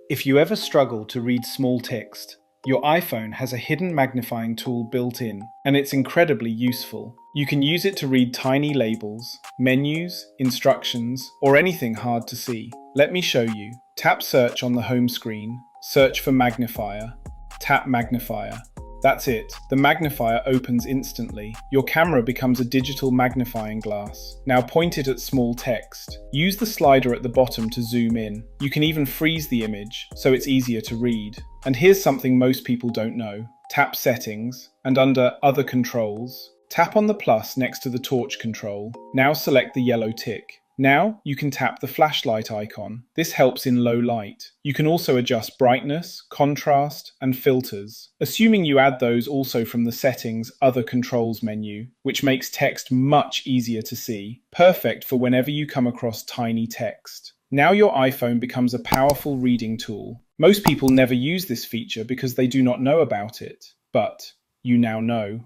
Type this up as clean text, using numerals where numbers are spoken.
If you ever struggle to read small text, your iPhone has a hidden magnifying tool built in, and it's incredibly useful. You can use it to read tiny labels, menus, instructions, or anything hard to see. Let me show you. Tap Search on the home screen, search for Magnifier, tap Magnifier. That's it. The magnifier opens instantly. Your camera becomes a digital magnifying glass. Now point it at small text. Use the slider at the bottom to zoom in. You can even freeze the image, so it's easier to read. And here's something most people don't know. Tap Settings, and under Other Controls, tap on the plus next to the torch control. Now select the yellow tick. Now you can tap the flashlight icon. This helps in low light. You can also adjust brightness, contrast, and filters, assuming you add those also from the Settings Other Controls menu, which makes text much easier to see. Perfect for whenever you come across tiny text. Now your iPhone becomes a powerful reading tool. Most people never use this feature because they do not know about it, but you now know.